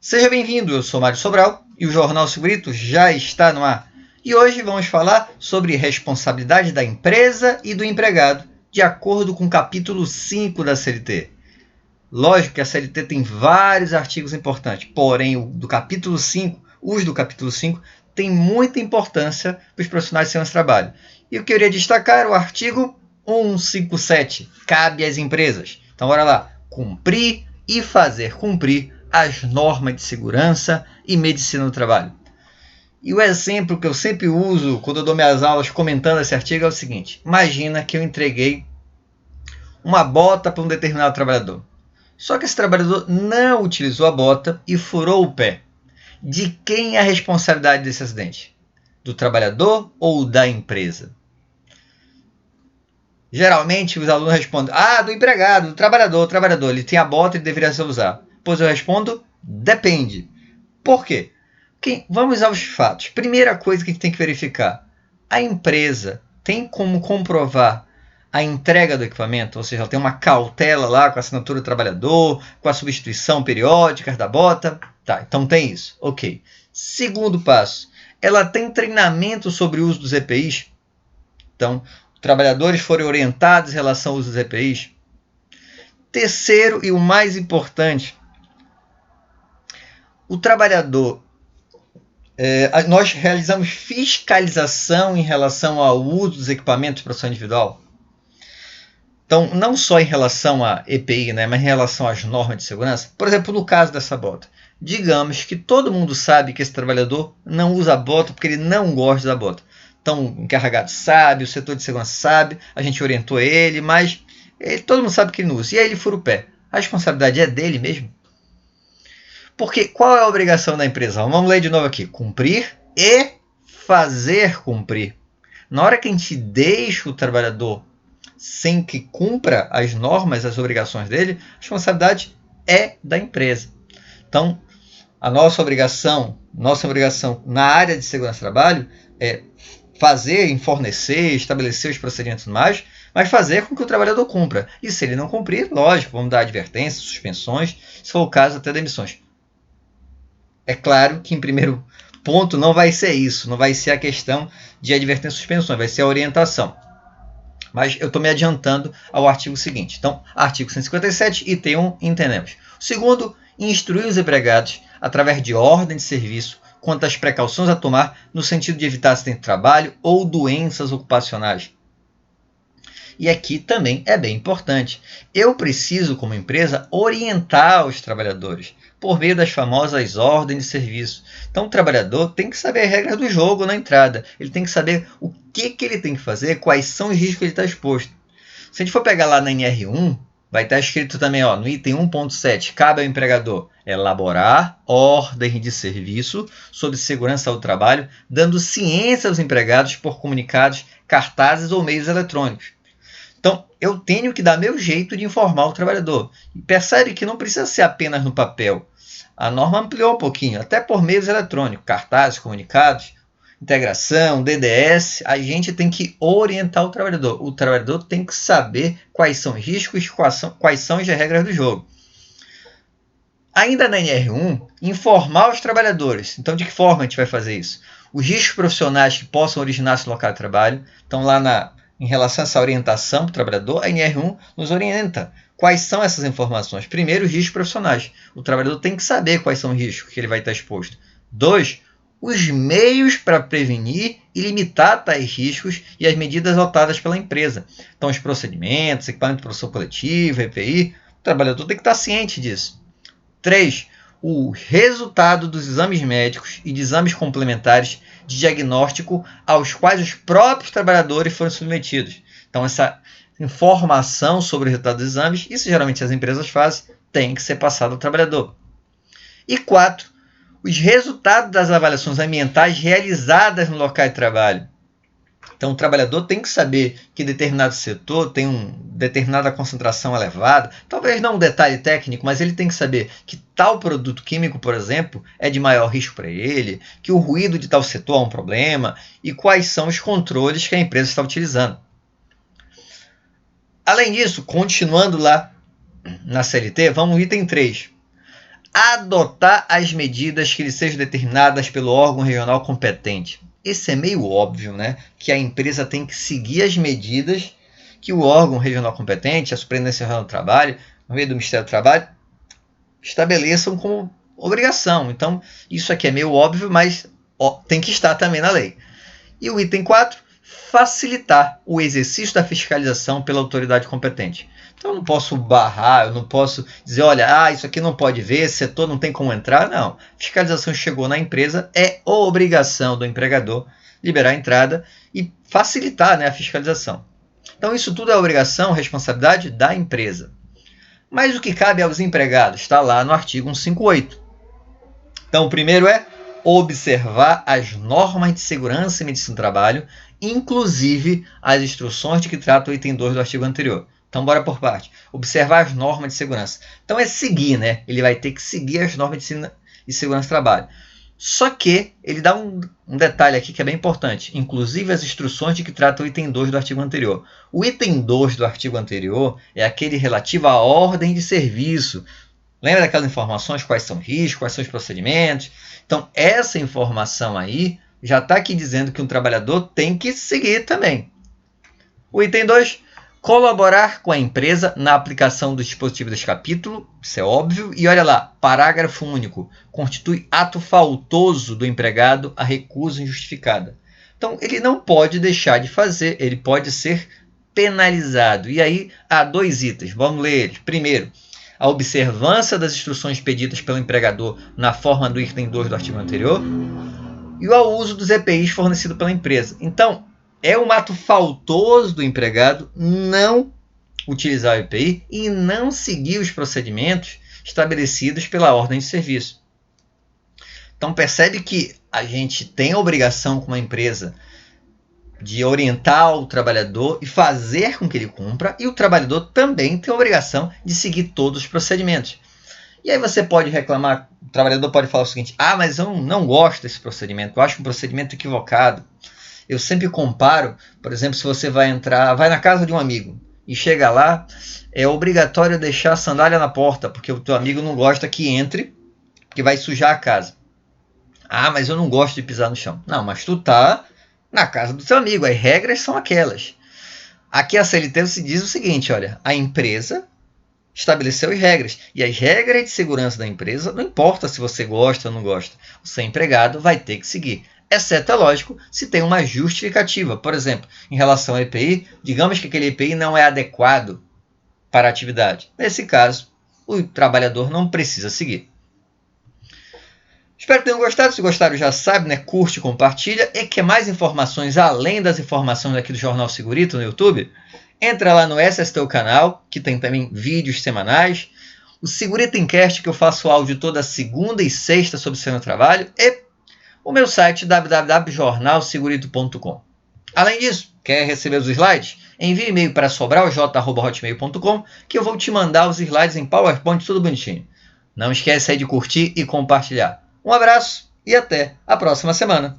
Seja bem-vindo, eu sou Mário Sobral e o Jornal Segurito já está no ar. E hoje vamos falar sobre responsabilidade da empresa e do empregado, de acordo com o capítulo 5 da CLT. Lógico que a CLT tem vários artigos importantes, porém os do capítulo 5 têm muita importância para os profissionais de segurança do trabalho. E eu queria destacar o artigo 157, cabe às empresas. Então, bora lá, cumprir e fazer cumprir as normas de segurança e medicina do trabalho. E o exemplo que eu sempre uso quando eu dou minhas aulas comentando esse artigo é o seguinte: imagina que eu entreguei uma bota para um determinado trabalhador. Só que esse trabalhador não utilizou a bota e furou o pé. De quem é a responsabilidade desse acidente? Do trabalhador ou da empresa? Geralmente os alunos respondem: do empregado, do trabalhador, ele tem a bota e deveria se usar. Pois eu respondo: depende. Por quê? Porque vamos aos fatos. Primeira coisa que a gente tem que verificar: a empresa tem como comprovar a entrega do equipamento, ou seja, ela tem uma cautela lá com a assinatura do trabalhador, com a substituição periódica da bota. Tá, então tem isso. Ok. Segundo passo: ela tem treinamento sobre o uso dos EPIs? Então, trabalhadores foram orientados em relação ao uso dos EPIs? Terceiro e o mais importante: o trabalhador, nós realizamos fiscalização em relação ao uso dos equipamentos de proteção individual. Então, não só em relação à EPI, mas em relação às normas de segurança. Por exemplo, no caso dessa bota, digamos que todo mundo sabe que esse trabalhador não usa a bota porque ele não gosta da bota. Então, o encarregado sabe, o setor de segurança sabe, a gente orientou ele, mas todo mundo sabe que ele não usa. E aí ele fura o pé. A responsabilidade é dele mesmo? Porque qual é a obrigação da empresa? Vamos ler de novo aqui. Cumprir e fazer cumprir. Na hora que a gente deixa o trabalhador sem que cumpra as normas, as obrigações dele, a responsabilidade é da empresa. Então, a nossa obrigação na área de segurança do trabalho é fazer, fornecer, estabelecer os procedimentos mais, mas fazer com que o trabalhador cumpra. E se ele não cumprir, lógico, vamos dar advertências, suspensões, se for o caso, até demissões. É claro que, em primeiro ponto, não vai ser isso, não vai ser a questão de advertência e suspensões, vai ser a orientação. Mas eu estou me adiantando ao artigo seguinte. Então, artigo 157, item 1, entendemos. O segundo, instruir os empregados, através de ordem de serviço, quanto às precauções a tomar no sentido de evitar acidente de trabalho ou doenças ocupacionais. E aqui também é bem importante. Eu preciso, como empresa, orientar os trabalhadores por meio das famosas ordens de serviço. Então, o trabalhador tem que saber as regras do jogo na entrada. Ele tem que saber o que ele tem que fazer, quais são os riscos que ele está exposto. Se a gente for pegar lá na NR1, vai estar escrito também no item 1.7, cabe ao empregador elaborar ordens de serviço sobre segurança do trabalho, dando ciência aos empregados por comunicados, cartazes ou meios eletrônicos. Então, eu tenho que dar meu jeito de informar o trabalhador. E percebe que não precisa ser apenas no papel. A norma ampliou um pouquinho, até por meios eletrônicos, cartazes, comunicados, integração, DDS. A gente tem que orientar o trabalhador. O trabalhador tem que saber quais são os riscos, quais são as regras do jogo. Ainda na NR1, informar os trabalhadores. Então, de que forma a gente vai fazer isso? Os riscos profissionais que possam originar-se no local de trabalho. Então, lá em relação a essa orientação para o trabalhador, a NR1 nos orienta. Quais são essas informações? Primeiro, os riscos profissionais. O trabalhador tem que saber quais são os riscos que ele vai estar exposto. 2, os meios para prevenir e limitar tais riscos e as medidas adotadas pela empresa. Então, os procedimentos, equipamento de proteção coletiva, EPI, o trabalhador tem que estar ciente disso. 3, o resultado dos exames médicos e de exames complementares de diagnóstico aos quais os próprios trabalhadores foram submetidos. Então, essa informação sobre o resultado dos exames, isso geralmente as empresas fazem, tem que ser passado ao trabalhador. E 4, os resultados das avaliações ambientais realizadas no local de trabalho. Então, o trabalhador tem que saber que determinado setor tem uma determinada concentração elevada, talvez não um detalhe técnico, mas ele tem que saber que tal produto químico, por exemplo, é de maior risco para ele, que o ruído de tal setor é um problema e quais são os controles que a empresa está utilizando. Além disso, continuando lá na CLT, vamos no item 3. adotar as medidas que lhe sejam determinadas pelo órgão regional competente. Esse é meio óbvio, né? Que a empresa tem que seguir as medidas que o órgão regional competente, a Superintendência Regional do Trabalho, no meio do Ministério do Trabalho, estabeleçam como obrigação. Então, isso aqui é meio óbvio, mas tem que estar também na lei. E o item 4, facilitar o exercício da fiscalização pela autoridade competente. Então, eu não posso barrar, eu não posso dizer, olha, isso aqui não pode ver, esse setor não tem como entrar. Não. Fiscalização chegou na empresa, é obrigação do empregador liberar a entrada e facilitar, né, a fiscalização. Então, isso tudo é obrigação, responsabilidade da empresa. Mas o que cabe aos empregados está lá no artigo 158. Então, o primeiro é observar as normas de segurança e medicina do trabalho, inclusive as instruções de que trata o item 2 do artigo anterior. Então, bora por parte. Observar as normas de segurança. Então, é seguir, né? Ele vai ter que seguir as normas de segurança do trabalho. Só que ele dá um detalhe aqui que é bem importante, inclusive as instruções de que trata o item 2 do artigo anterior. O item 2 do artigo anterior é aquele relativo à ordem de serviço. Lembra daquelas informações, quais são os riscos, quais são os procedimentos? Então, essa informação aí já está aqui dizendo que um trabalhador tem que seguir também. O item 2, colaborar com a empresa na aplicação do dispositivo deste capítulo, isso é óbvio. E olha lá, parágrafo único, constitui ato faltoso do empregado a recusa injustificada. Então, ele não pode deixar de fazer, ele pode ser penalizado. E aí, há 2 itens, vamos ler eles. Primeiro, a observância das instruções pedidas pelo empregador na forma do item 2 do artigo anterior e o uso dos EPIs fornecido pela empresa. Então, é um ato faltoso do empregado não utilizar o EPI e não seguir os procedimentos estabelecidos pela ordem de serviço. Então, percebe que a gente tem a obrigação como empresa de orientar o trabalhador e fazer com que ele cumpra, e o trabalhador também tem a obrigação de seguir todos os procedimentos. E aí você pode reclamar, o trabalhador pode falar o seguinte, mas eu não gosto desse procedimento, eu acho um procedimento equivocado. Eu sempre comparo, por exemplo, se você vai na casa de um amigo e chega lá, é obrigatório deixar a sandália na porta, porque o teu amigo não gosta que entre, porque vai sujar a casa. Mas eu não gosto de pisar no chão. Não, mas tu tá na casa do seu amigo, as regras são aquelas. Aqui a CLT se diz o seguinte, olha, a empresa estabeleceu as regras, e as regras de segurança da empresa, não importa se você gosta ou não gosta, o seu empregado vai ter que seguir. Exceto, é lógico, se tem uma justificativa. Por exemplo, em relação ao EPI, digamos que aquele EPI não é adequado para a atividade. Nesse caso, o trabalhador não precisa seguir. Espero que tenham gostado. Se gostaram, já sabe, né? Curte, compartilha. E quer mais informações além das informações aqui do Jornal Segurito no YouTube? Entra lá no SSTU canal, que tem também vídeos semanais. O Segurito Encast, que eu faço áudio toda segunda e sexta sobre segurança do trabalho. E o meu site www.jornalsegurito.com. Além disso, quer receber os slides? Envie e-mail para sobralj@hotmail.com que eu vou te mandar os slides em PowerPoint tudo bonitinho. Não esquece aí de curtir e compartilhar. Um abraço e até a próxima semana.